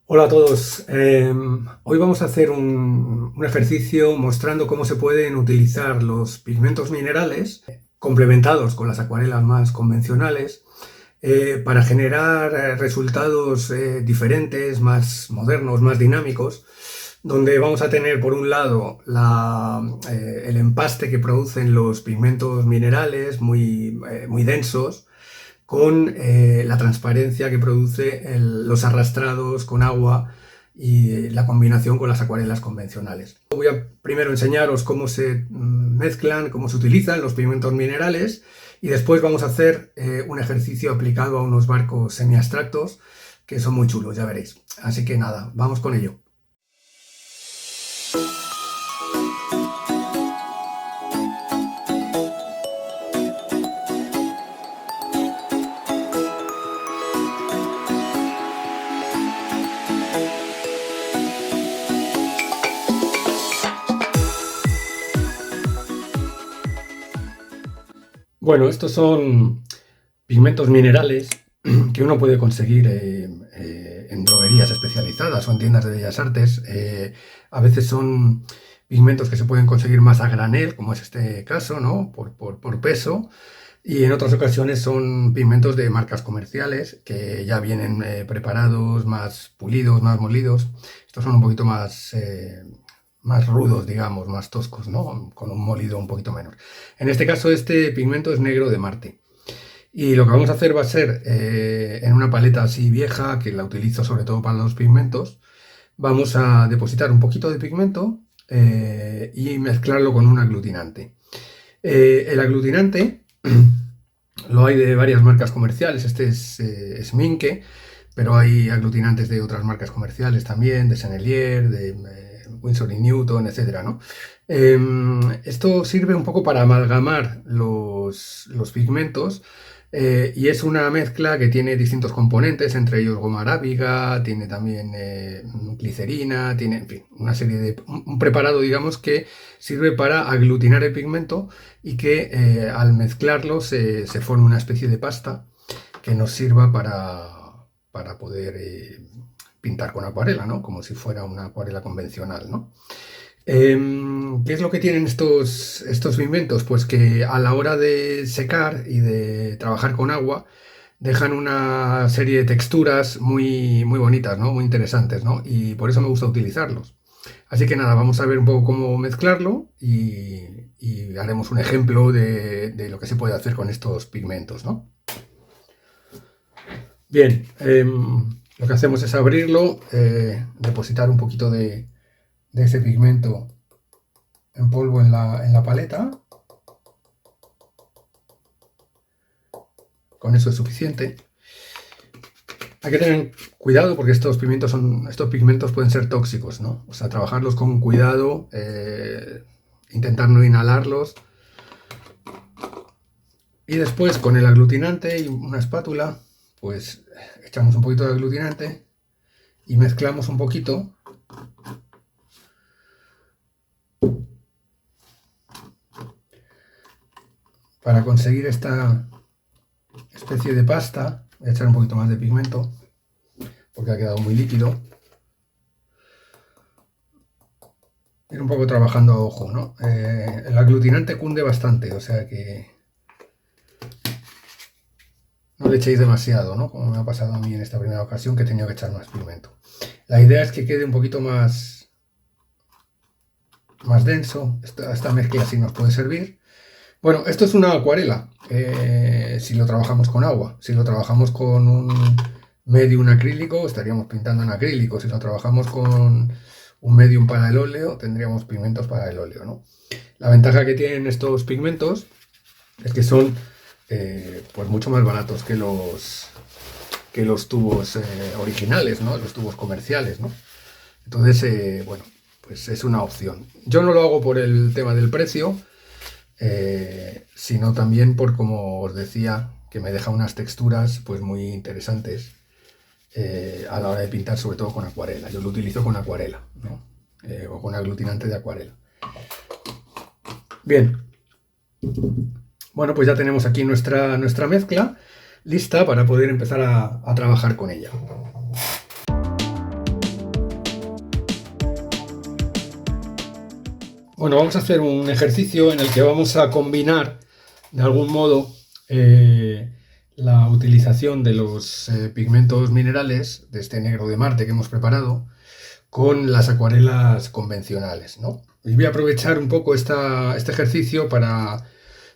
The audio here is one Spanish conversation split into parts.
Hola a todos. Hoy vamos a hacer un ejercicio mostrando cómo se pueden utilizar los pigmentos minerales complementados con las acuarelas más convencionales para generar resultados diferentes, más modernos, más dinámicos, donde vamos a tener por un lado el empaste que producen los pigmentos minerales muy densos, con la transparencia que produce los arrastrados con agua y la combinación con las acuarelas convencionales. Voy a primero enseñaros cómo se mezclan, cómo se utilizan los pigmentos minerales, y después vamos a hacer un ejercicio aplicado a unos barcos semiabstractos que son muy chulos, ya veréis. Así que nada, vamos con ello. Bueno, estos son pigmentos minerales que uno puede conseguir en droguerías especializadas o en tiendas de bellas artes. A veces son pigmentos que se pueden conseguir más a granel, como es este caso, ¿no? Por peso. Y en otras ocasiones son pigmentos de marcas comerciales que ya vienen preparados, más pulidos, más molidos. Estos son un poquito más rudos, digamos, más toscos, ¿no? Con un molido un poquito menos. En este caso, este pigmento es negro de Marte. Y lo que vamos a hacer va a ser, en una paleta así vieja, que la utilizo sobre todo para los pigmentos, vamos a depositar un poquito de pigmento y mezclarlo con un aglutinante. El aglutinante lo hay de varias marcas comerciales. Este es Minke, pero hay aglutinantes de otras marcas comerciales también, de Sennelier, de Winsor & Newton, etcétera, ¿no? Esto sirve un poco para amalgamar los pigmentos, y es una mezcla que tiene distintos componentes, entre ellos goma arábiga, tiene también glicerina, tiene, en fin, una serie de... un preparado, digamos, que sirve para aglutinar el pigmento y que al mezclarlo se forme una especie de pasta que nos sirva para poder pintar con acuarela, ¿no? Como si fuera una acuarela convencional, ¿no? ¿Qué es lo que tienen estos pigmentos? Pues que a la hora de secar y de trabajar con agua dejan una serie de texturas muy bonitas, ¿no? Muy interesantes, ¿no? Y por eso me gusta utilizarlos. Así que nada, vamos a ver un poco cómo mezclarlo y haremos un ejemplo de lo que se puede hacer con estos pigmentos, ¿no? Bien, lo que hacemos es abrirlo, depositar un poquito de ese pigmento en polvo en la paleta. Con eso es suficiente. Hay que tener cuidado porque estos pigmentos pueden ser tóxicos, ¿no? O sea, trabajarlos con cuidado, intentar no inhalarlos. Y después con el aglutinante y una espátula, pues echamos un poquito de aglutinante y mezclamos un poquito para conseguir esta especie de pasta. Voy a echar un poquito más de pigmento porque ha quedado muy líquido. Ir un poco trabajando a ojo, ¿no? El aglutinante cunde bastante, o sea que no le echéis demasiado, ¿no? Como me ha pasado a mí en esta primera ocasión, que he tenido que echar más pigmento. La idea es que quede un poquito más denso. Esta mezcla así nos puede servir. Bueno, esto es una acuarela, si lo trabajamos con agua. Si lo trabajamos con un medium acrílico, estaríamos pintando en acrílico. Si lo trabajamos con un medium para el óleo, tendríamos pigmentos para el óleo, ¿no? La ventaja que tienen estos pigmentos es que son pues mucho más baratos que los tubos originales, ¿no? Los tubos comerciales, ¿no? Entonces, bueno, pues es una opción. Yo no lo hago por el tema del precio, sino también por, como os decía, que me deja unas texturas pues muy interesantes a la hora de pintar, sobre todo con acuarela. Yo lo utilizo con acuarela, ¿no? O con aglutinante de acuarela. Bien. Bueno, pues ya tenemos aquí nuestra mezcla lista para poder empezar a trabajar con ella. Bueno, vamos a hacer un ejercicio en el que vamos a combinar de algún modo la utilización de los pigmentos minerales de este negro de Marte que hemos preparado con las acuarelas convencionales, ¿no? Y voy a aprovechar un poco este ejercicio para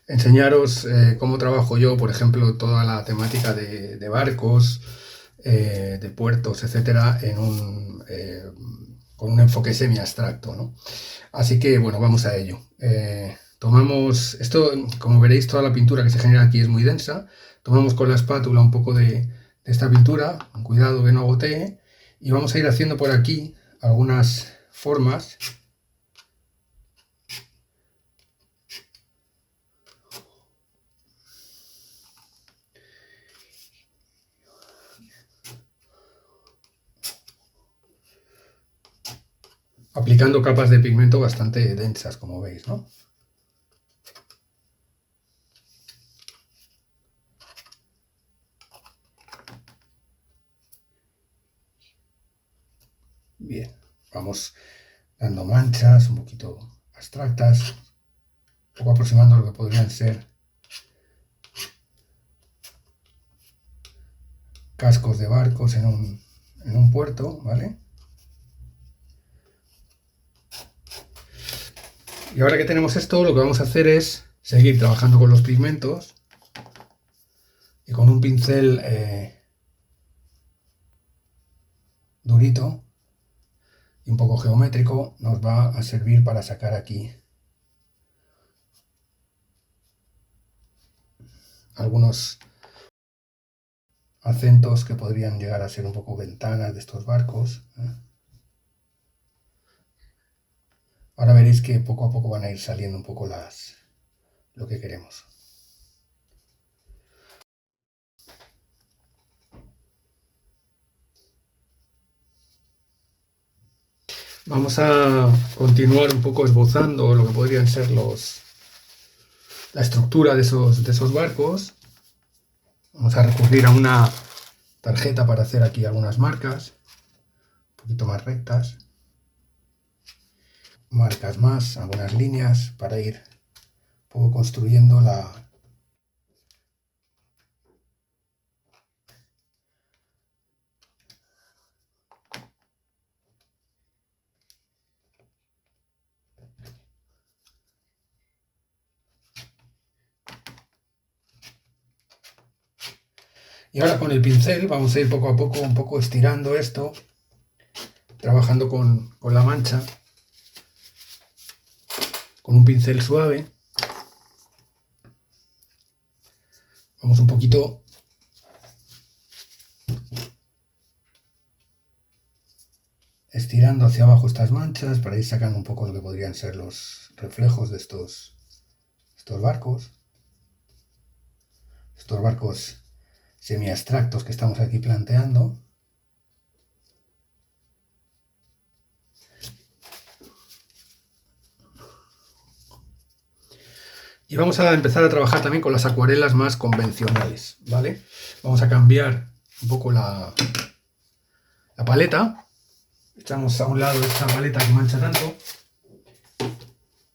enseñaros cómo trabajo yo, por ejemplo, toda la temática de barcos, de puertos, etcétera, con un enfoque semi-abstracto, ¿no? Así que, bueno, vamos a ello. Tomamos esto, como veréis, toda la pintura que se genera aquí es muy densa. Tomamos con la espátula un poco de esta pintura, con cuidado que no gotee, y vamos a ir haciendo por aquí algunas formas. Aplicando capas de pigmento bastante densas, como veis, ¿no? Bien, vamos dando manchas un poquito abstractas, un poco aproximando lo que podrían ser cascos de barcos en un puerto, ¿vale? Y ahora que tenemos esto, lo que vamos a hacer es seguir trabajando con los pigmentos y con un pincel durito y un poco geométrico nos va a servir para sacar aquí algunos acentos que podrían llegar a ser un poco ventanas de estos barcos. Ahora veréis que poco a poco van a ir saliendo un poco lo que queremos. Vamos a continuar un poco esbozando lo que podrían ser la estructura de esos barcos. Vamos a recurrir a una tarjeta para hacer aquí algunas marcas, un poquito más rectas. Marcas más, algunas líneas para ir un poco construyendo Y ahora con el pincel vamos a ir poco a poco, un poco estirando esto, trabajando con la mancha, con un pincel suave. Vamos un poquito estirando hacia abajo estas manchas para ir sacando un poco lo que podrían ser los reflejos de estos barcos. Estos barcos semi-abstractos que estamos aquí planteando. Y vamos a empezar a trabajar también con las acuarelas más convencionales, ¿vale? Vamos a cambiar un poco la paleta. Echamos a un lado esta paleta que mancha tanto.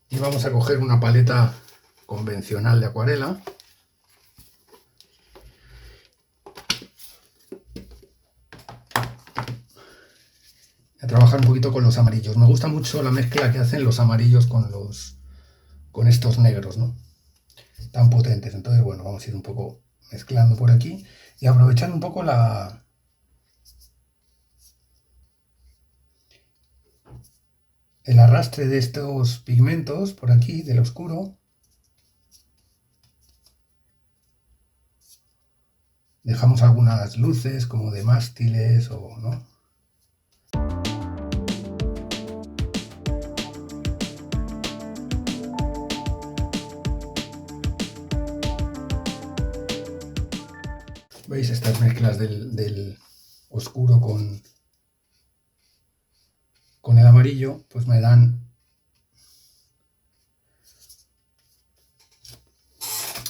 Y vamos a coger una paleta convencional de acuarela. A trabajar un poquito con los amarillos. Me gusta mucho la mezcla que hacen los amarillos con estos negros, ¿no? Tan potentes. Entonces, bueno, vamos a ir un poco mezclando por aquí y aprovechando un poco el arrastre de estos pigmentos por aquí, del oscuro. Dejamos algunas luces como de mástiles o no. ¿Veis estas mezclas del oscuro con el amarillo? Pues me dan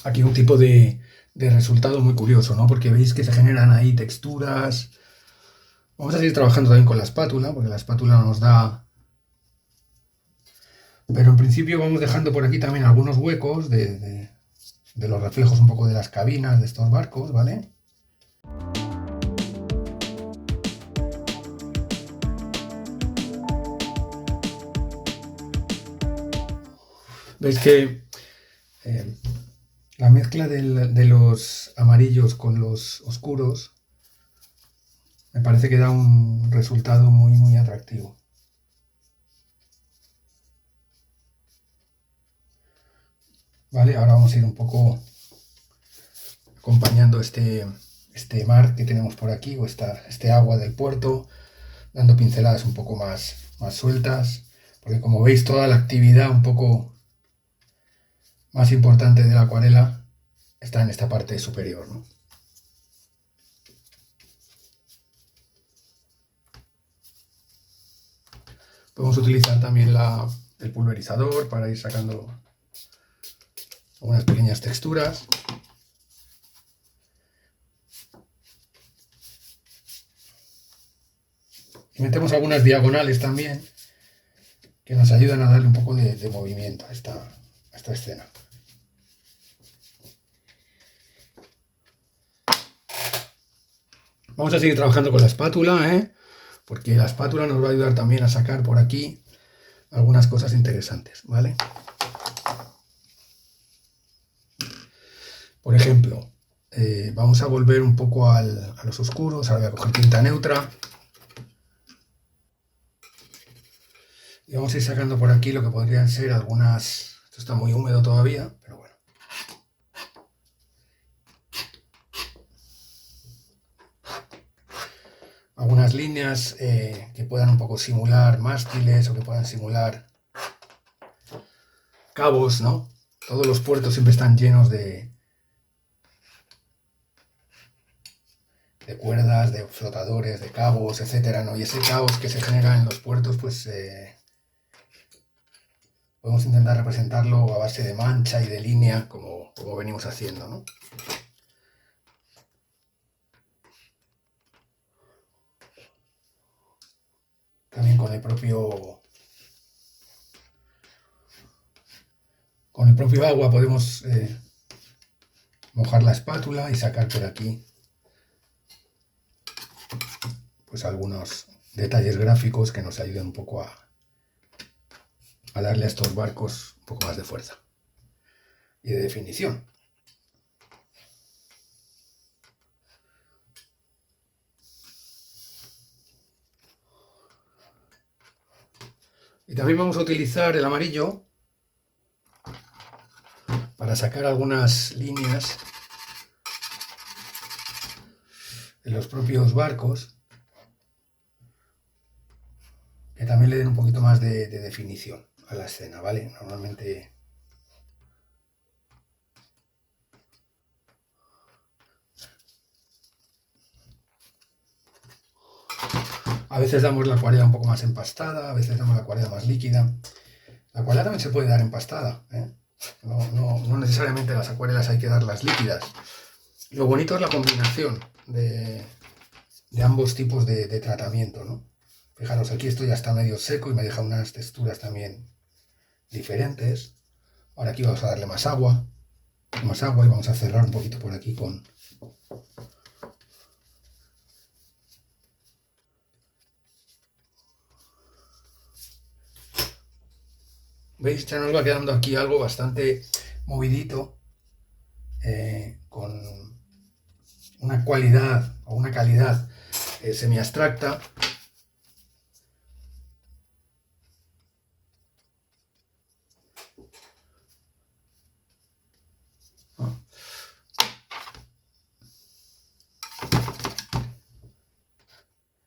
aquí un tipo de resultado muy curioso, ¿no? Porque veis que se generan ahí texturas. Vamos a seguir trabajando también con la espátula, porque la espátula nos da Pero en principio vamos dejando por aquí también algunos huecos de los reflejos un poco de las cabinas de estos barcos, ¿vale? Veis que la mezcla de los amarillos con los oscuros me parece que da un resultado muy, muy atractivo. Vale, ahora vamos a ir un poco acompañando este mar que tenemos por aquí, o este agua del puerto, dando pinceladas un poco más sueltas, porque como veis toda la actividad un poco más importante de la acuarela está en esta parte superior, ¿no? Podemos utilizar también el pulverizador para ir sacando algunas pequeñas texturas. Y metemos algunas diagonales también que nos ayudan a darle un poco de movimiento a esta escena. Vamos a seguir trabajando con la espátula, porque la espátula nos va a ayudar también a sacar por aquí algunas cosas interesantes, ¿vale? Por ejemplo, vamos a volver un poco a los oscuros. Ahora voy a coger tinta neutra. Y vamos a ir sacando por aquí lo que podrían ser algunas... Esto está muy húmedo todavía, pero bueno. Algunas líneas que puedan un poco simular mástiles o que puedan simular cabos, ¿no? Todos los puertos siempre están llenos de cuerdas, de flotadores, de cabos, etcétera, ¿no? Y ese caos que se genera en los puertos, pues podemos intentar representarlo a base de mancha y de línea, como venimos haciendo, ¿no? También con el propio agua podemos mojar la espátula y sacar por aquí pues algunos detalles gráficos que nos ayuden un poco a darle a estos barcos un poco más de fuerza y de definición. Y también vamos a utilizar el amarillo para sacar algunas líneas en los propios barcos que también le den un poquito más de definición a la escena, ¿vale? Normalmente a veces damos la acuarela un poco más empastada, a veces damos la acuarela más líquida. La acuarela también se puede dar empastada, ¿eh? No necesariamente las acuarelas hay que darlas líquidas. Lo bonito es la combinación de ambos tipos de tratamiento, ¿no? Fijaros, aquí esto ya está medio seco y me deja unas texturas también diferentes. Ahora aquí vamos a darle más agua y vamos a cerrar un poquito por aquí con... ¿Veis? Ya nos va quedando aquí algo bastante movidito, con una cualidad o una calidad semi-abstracta.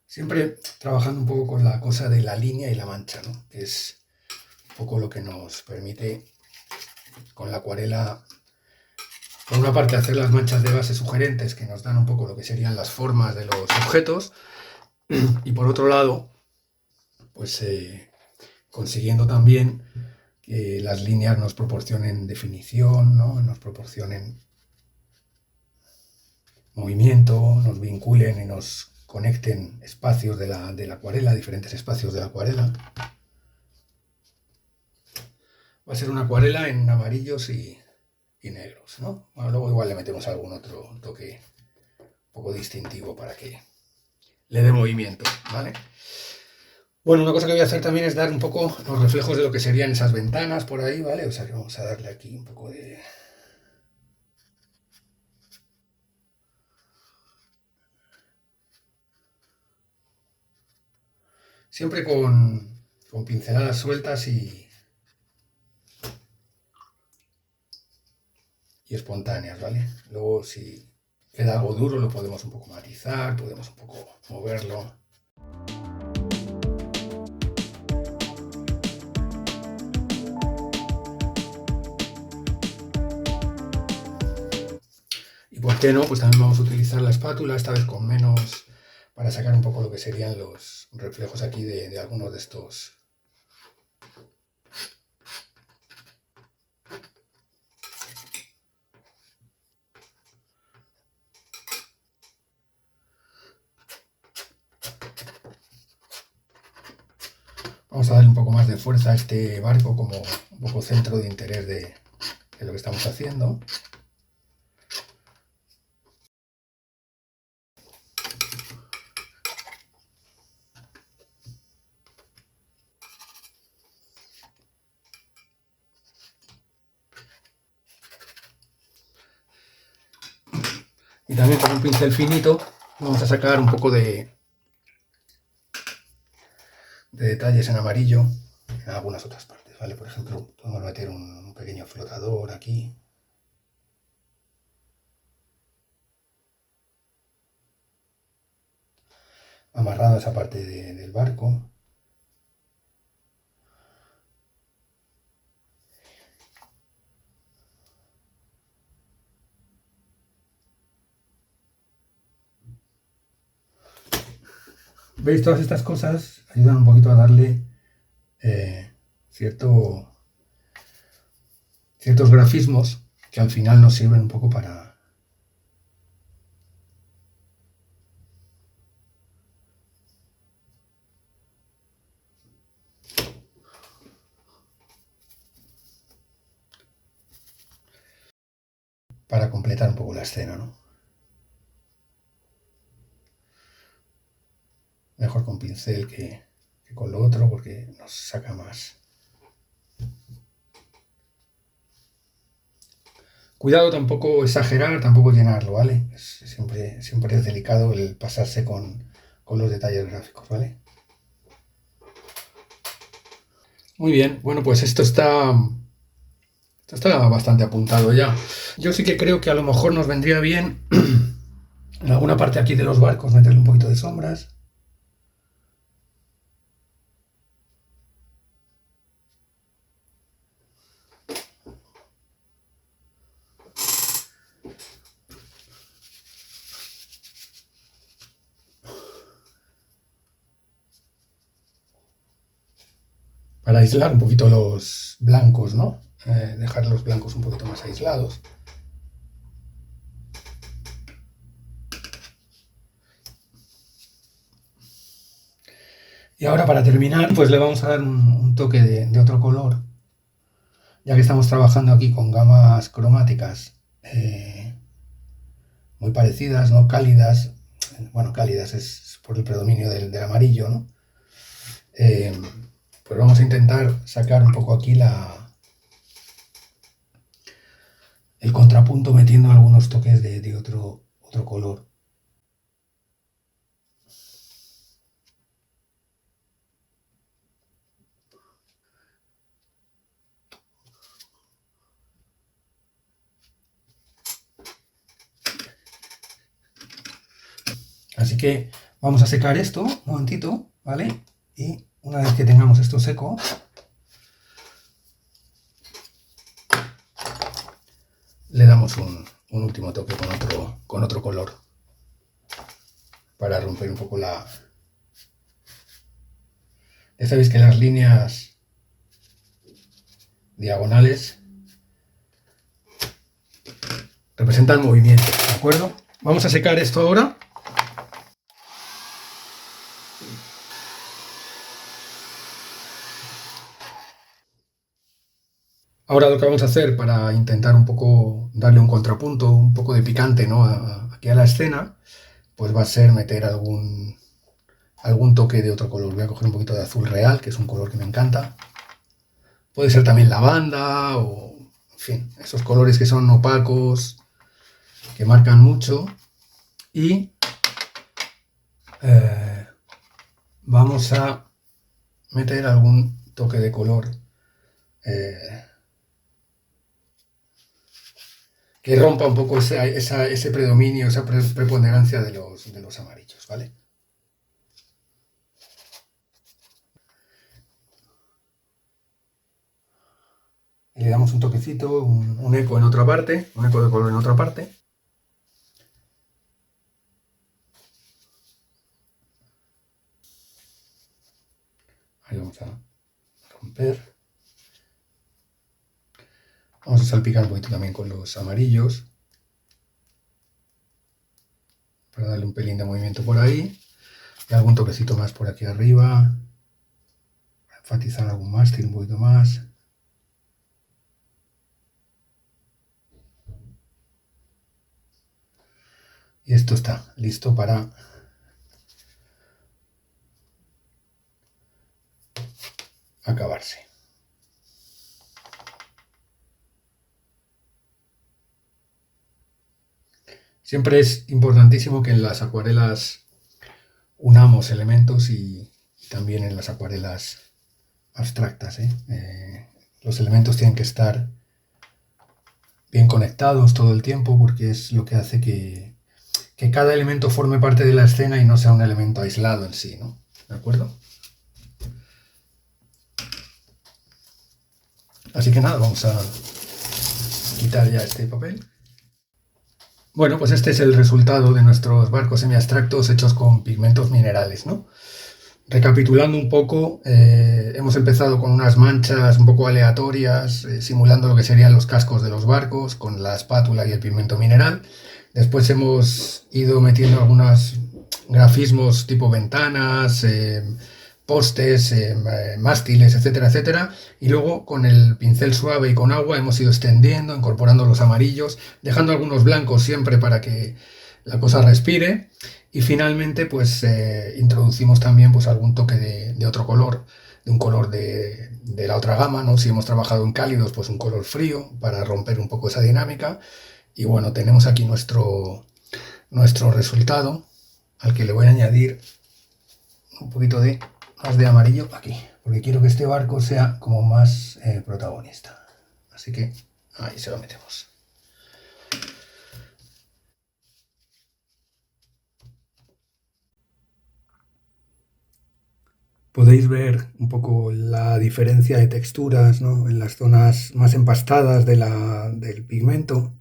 Siempre trabajando un poco con la cosa de la línea y la mancha, ¿no? Que es un poco lo que nos permite con la acuarela, por una parte, hacer las manchas de base sugerentes que nos dan un poco lo que serían las formas de los objetos, y por otro lado, pues consiguiendo también que las líneas nos proporcionen definición, ¿no? Nos proporcionen movimiento, nos vinculen y nos conecten espacios de la acuarela, diferentes espacios de la acuarela. Va a ser una acuarela en amarillos y negros, ¿no? Bueno, luego igual le metemos algún otro toque un poco distintivo para que le dé movimiento, ¿vale? Bueno, una cosa que voy a hacer también es dar un poco los reflejos de lo que serían esas ventanas por ahí, ¿vale? O sea que vamos a darle aquí un poco de... Siempre con pinceladas sueltas y espontáneas, ¿vale? Luego si queda algo duro lo podemos un poco matizar, podemos un poco moverlo. Y por qué no, pues también vamos a utilizar la espátula, esta vez con menos, para sacar un poco lo que serían los reflejos aquí de algunos de estos. Vamos a darle un poco más de fuerza a este barco como un poco centro de interés de lo que estamos haciendo. Y también con un pincel finito vamos a sacar un poco de detalles en amarillo en algunas otras partes, ¿vale? Por ejemplo, podemos meter un pequeño flotador aquí. Amarrado a esa parte del barco. ¿Veis? Todas estas cosas ayudan un poquito a darle ciertos grafismos que al final nos sirven un poco para completar un poco la escena, ¿no? Mejor con pincel que con lo otro porque nos saca más. Cuidado tampoco exagerar, tampoco llenarlo, ¿vale? Siempre es delicado el pasarse con los detalles gráficos, ¿vale? Muy bien, bueno, pues esto está bastante apuntado ya. Yo sí que creo que a lo mejor nos vendría bien en alguna parte aquí de los barcos meterle un poquito de sombras. Para aislar un poquito los blancos, ¿no? Dejar los blancos un poquito más aislados. Y ahora para terminar, pues le vamos a dar un toque de otro color, ya que estamos trabajando aquí con gamas cromáticas muy parecidas, ¿no? Cálidas. Bueno, cálidas es por el predominio del amarillo, ¿no? Pues vamos a intentar sacar un poco aquí el contrapunto metiendo algunos toques de otro color. Así que vamos a secar esto un momentito, ¿vale? Y una vez que tengamos esto seco, le damos un último toque con otro color para romper un poco la... Ya sabéis que las líneas diagonales representan movimiento, ¿de acuerdo? Vamos a secar esto ahora. Ahora lo que vamos a hacer para intentar un poco darle un contrapunto, un poco de picante, ¿no? Aquí a la escena, pues va a ser meter algún toque de otro color. Voy a coger un poquito de azul real, que es un color que me encanta. Puede ser también lavanda o, en fin, esos colores que son opacos, que marcan mucho. Y vamos a meter algún toque de color que rompa un poco ese predominio, esa preponderancia de los amarillos, ¿vale? Y le damos un toquecito, un eco en otra parte, un eco de color en otra parte. Ahí vamos a romper. Vamos a salpicar un poquito también con los amarillos para darle un pelín de movimiento por ahí y algún toquecito más por aquí arriba, para enfatizar algún mástil un poquito más. Y esto está listo para acabarse. Siempre es importantísimo que en las acuarelas unamos elementos y también en las acuarelas abstractas. Los elementos tienen que estar bien conectados todo el tiempo porque es lo que hace que cada elemento forme parte de la escena y no sea un elemento aislado en sí, ¿no? ¿De acuerdo? Así que nada, vamos a quitar ya este papel. Bueno, pues este es el resultado de nuestros barcos semiabstractos hechos con pigmentos minerales, ¿no? Recapitulando un poco, hemos empezado con unas manchas un poco aleatorias, simulando lo que serían los cascos de los barcos, con la espátula y el pigmento mineral. Después hemos ido metiendo algunos grafismos tipo ventanas, postes, mástiles, etcétera, etcétera. Y luego con el pincel suave y con agua hemos ido extendiendo, incorporando los amarillos, dejando algunos blancos siempre para que la cosa respire. Y finalmente pues introducimos también pues algún toque de otro color, de un color de la otra gama, ¿no? Si hemos trabajado en cálidos, pues un color frío para romper un poco esa dinámica. Y bueno, tenemos aquí nuestro resultado, al que le voy a añadir un poquito más de amarillo aquí, porque quiero que este barco sea como más protagonista. Así que ahí se lo metemos. Podéis ver un poco la diferencia de texturas, ¿no? En las zonas más empastadas del pigmento,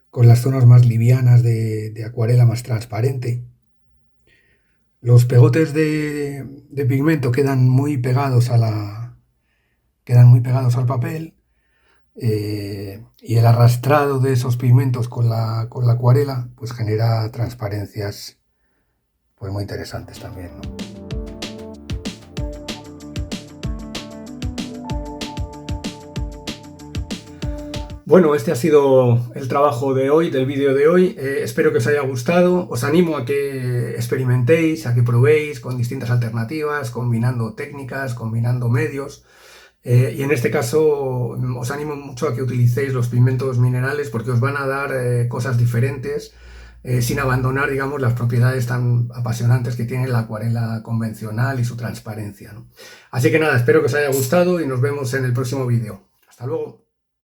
con las zonas más livianas de acuarela más transparente. Los pegotes de pigmento quedan muy pegados al papel, y el arrastrado de esos pigmentos con la acuarela pues genera transparencias pues muy interesantes también, ¿no? Bueno, este ha sido el trabajo de hoy, del vídeo de hoy. Espero que os haya gustado. Os animo a que experimentéis, a que probéis con distintas alternativas, combinando técnicas, combinando medios. Y en este caso os animo mucho a que utilicéis los pigmentos minerales porque os van a dar cosas diferentes sin abandonar, digamos, las propiedades tan apasionantes que tiene la acuarela convencional y su transparencia, ¿no? Así que nada, espero que os haya gustado y nos vemos en el próximo vídeo. Hasta luego.